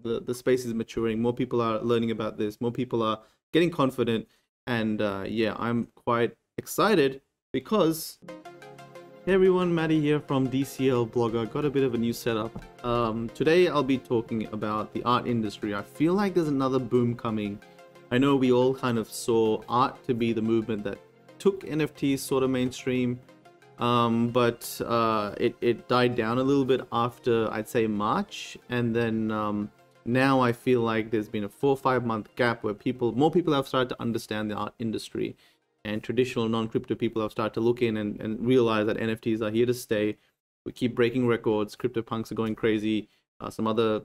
The space is maturing. More people are learning about this. More people are getting confident. And yeah, I'm quite excited because hey everyone, Maddie here from DCL Blogger. Got a bit of a new setup. Today I'll be talking about the art industry. I feel like there's another boom coming. I know we all kind of saw art to be the movement that took NFTs sort of mainstream, but it died down a little bit after, I'd say, March, and then now I feel like there's been a 4 or 5 month gap where more people have started to understand the art industry, and traditional non-crypto people have started to look in and realize that NFTs are here to stay. We keep breaking records. CryptoPunks are going crazy. Some other,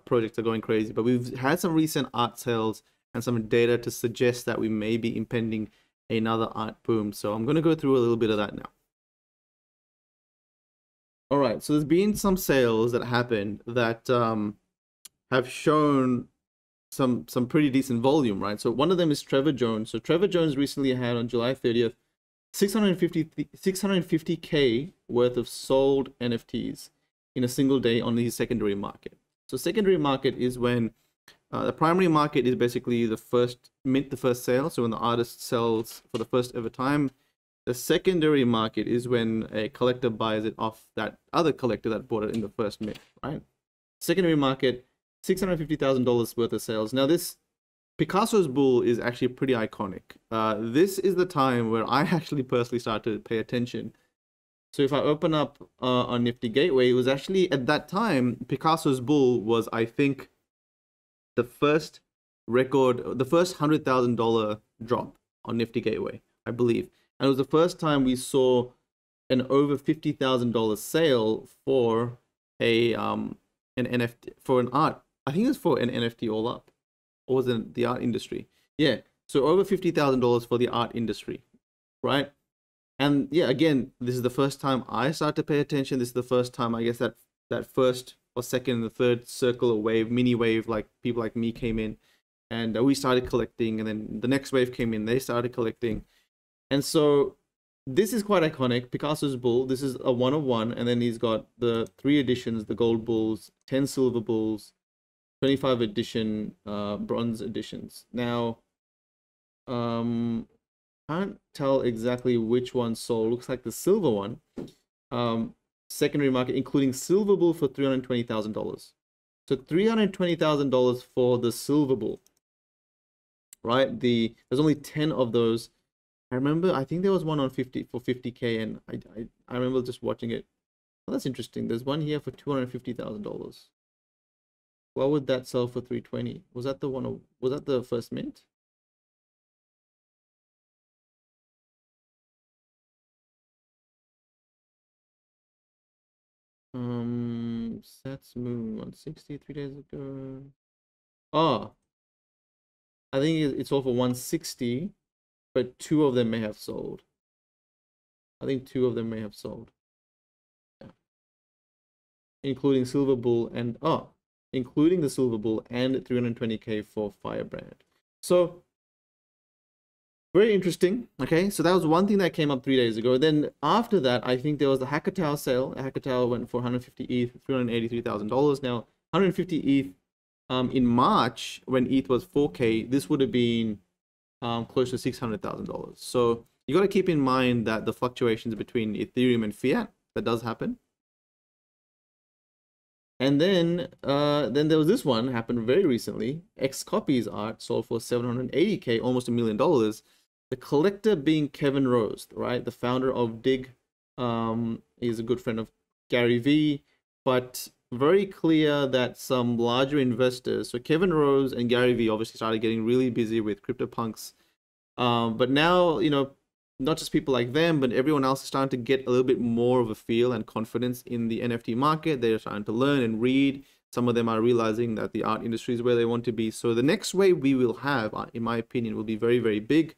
projects are going crazy. But we've had some recent art sales and some data to suggest that we may be impending another art boom. So I'm going to go through a little bit of that now. All right. So there's been some sales that happened that have shown some pretty decent volume, right? So one of them is Trevor Jones. So Trevor Jones recently had on July 30th 650k worth of sold NFTs in a single day on his secondary market. So secondary market is when the primary market is basically the first mint, the first sale. So when the artist sells for the first ever time. The secondary market is when a collector buys it off that other collector that bought it in the first mint, right? Secondary market, $650,000 worth of sales. Now this Picasso's bull is actually pretty iconic. This is the time where I actually personally started to pay attention. So if I open up on Nifty Gateway, it was actually at that time, Picasso's bull was, I think, the first record, the first $100,000 drop on Nifty Gateway, I believe. And it was the first time we saw an over $50,000 sale for an NFT, for an art. I think it was for an NFT all up. Or was it the art industry? Yeah. So over $50,000 for the art industry, right? And yeah, again, this is the first time I started to pay attention. This is the first time, I guess, that first or second or third circle of wave, mini wave, like people like me came in, and we started collecting, and then the next wave came in, they started collecting. And so this is quite iconic. Picasso's bull, this is a 1 of 1, and then he's got the 3 editions, the gold bulls, 10 silver bulls, 25 edition bronze editions. Now can't tell exactly which one sold. Looks like the silver one, secondary market, including silver bull for $320,000. So $320,000 for the silver bull, right? There's only 10 of those. I remember, I think there was one on 50k, and I remember just watching it. Well, that's interesting. There's one here for $250,000. What would that sell for 320? Was that the one? Was that the first mint? Sets Moon 160 3 days ago. Oh, I think it's all for 160, but 2 of them may have sold. I think 2 of them may have sold. Yeah. Including Silver Bull and including the Silver Bull and 320k for Firebrand. So very interesting. Okay, so that was one thing that came up 3 days ago. Then after that, I think there was the Hackatow sale. Hackatow went for 150 ETH, $383,000. Now 150 ETH in March when ETH was 4k, this would have been close to $600,000. So you got to keep in mind that the fluctuations between Ethereum and fiat, that does happen. And then there was this one happened very recently. Xcopy's art sold for 780k, almost $1 million. The collector being Kevin Rose, right? The founder of Dig. He's a good friend of Gary Vee, but very clear that some larger investors, so Kevin Rose and Gary Vee obviously started getting really busy with CryptoPunks. But now, not just people like them, but everyone else is starting to get a little bit more of a feel and confidence in the NFT market. They're starting to learn and read. Some of them are realizing that the art industry is where they want to be. So the next wave we will have, in my opinion, will be very, very big.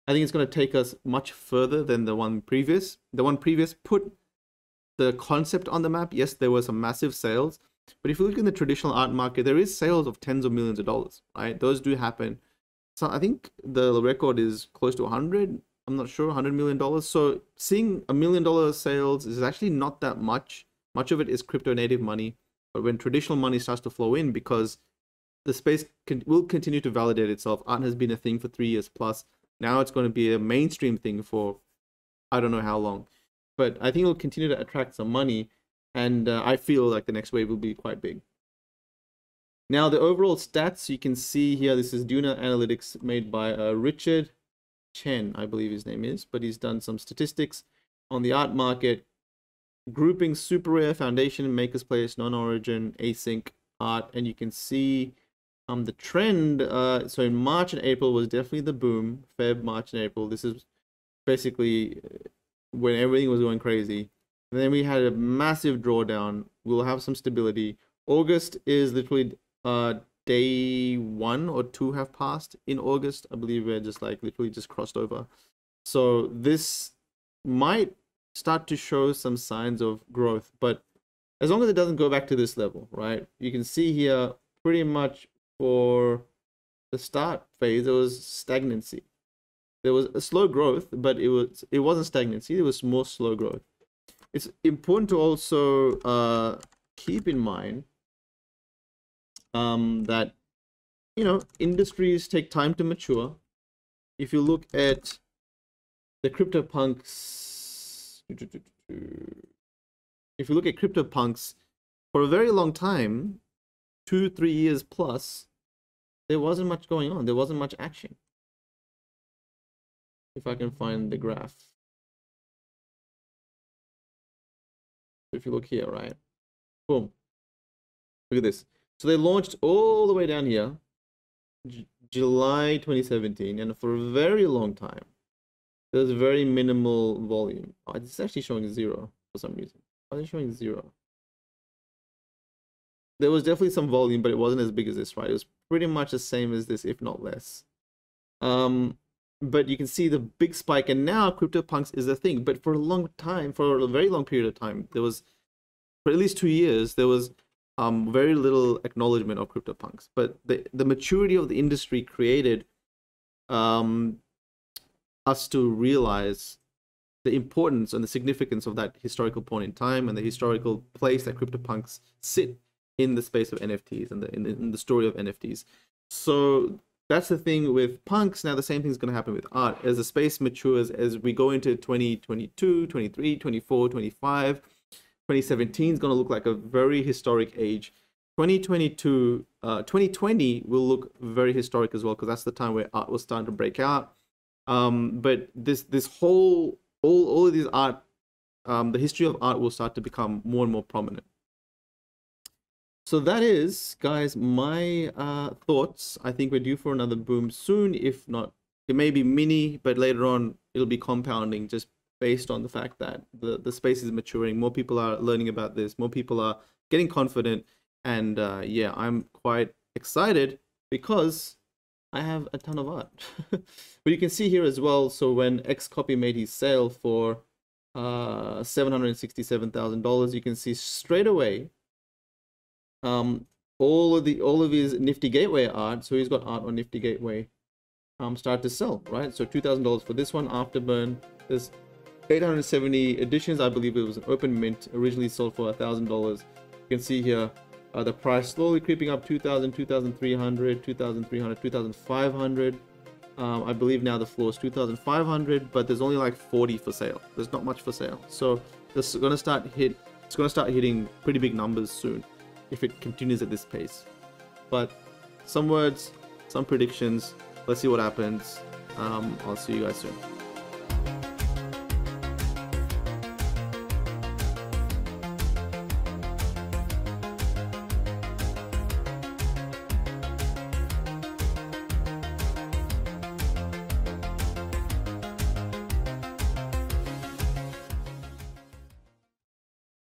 I think it's going to take us much further than the one previous. The one previous put the concept on the map. Yes, there were some massive sales, but if you look in the traditional art market, there is sales of tens of millions of dollars, right? Those do happen. So I think the record is close to 100. I'm not sure, $100 million. So seeing $1 million sales is actually not that much. Much of it is crypto native money. But when traditional money starts to flow in, because the space will continue to validate itself. Art has been a thing for 3 years plus. Now it's going to be a mainstream thing for I don't know how long. But I think it'll continue to attract some money, and I feel like the next wave will be quite big. Now, the overall stats you can see here, this is Duna Analytics made by Richard Chen, I believe his name is, but he's done some statistics on the art market, grouping super rare, foundation, makers place, non-origin, async art, and you can see the trend. So in March and April was definitely the boom. Feb, March, and April. This is basically when everything was going crazy. And then we had a massive drawdown. We'll have some stability. August is literally day 1 or 2 have passed in August. I believe we're just like literally just crossed over. So this might start to show some signs of growth, but as long as it doesn't go back to this level, right? You can see here pretty much for the start phase, there was stagnancy. There was a slow growth, but it wasn't stagnancy. It was more slow growth. It's important to also keep in mind that, you know, industries take time to mature. If you look at the CryptoPunks, if you look at CryptoPunks, for a very long time, 2-3 years plus, there wasn't much going on. There wasn't much action. If I can find the graph. If you look here, right? Boom. Look at this. So they launched all the way down here, July 2017, and for a very long time, there was very minimal volume. Oh, it's actually showing 0 for some reason. Why is it showing 0? There was definitely some volume, but it wasn't as big as this, right? It was pretty much the same as this, if not less. But you can see the big spike, and now CryptoPunks is a thing. But for a long time, for a very long period of time, there was, for at least 2 years, there was very little acknowledgement of CryptoPunks. But the maturity of the industry created us to realize the importance and the significance of that historical point in time and the historical place that CryptoPunks sit in the space of NFTs and in the story of NFTs. So that's the thing with punks. Now the same thing is going to happen with art. As the space matures, as we go into 2022, 23, 24, 25, 2017 is going to look like a very historic age. 2020 will look very historic as well, because that's the time where art was starting to break out. But this whole, all of these art, the history of art will start to become more and more prominent. So that is, guys, my thoughts. I think we're due for another boom soon. If not, it may be mini, but later on it'll be compounding, just based on the fact that the space is maturing. More people are learning about this. More people are getting confident. And yeah, I'm quite excited because I have a ton of art. But you can see here as well, so when Xcopy made his sale for $767,000, you can see straight away all of his Nifty Gateway art. So he's got art on Nifty Gateway start to sell, right? So $2,000 for this one, Afterburn. There's 870 editions. I believe it was an open mint, originally sold for $1,000. You can see here the price slowly creeping up, 2,000, 2,300, 2,300, 2,500. I believe now the floor is 2,500, but there's only like 40 for sale. There's not much for sale. So this is going to start hitting pretty big numbers soon if it continues at this pace. But some words, some predictions. Let's see what happens. I'll see you guys soon.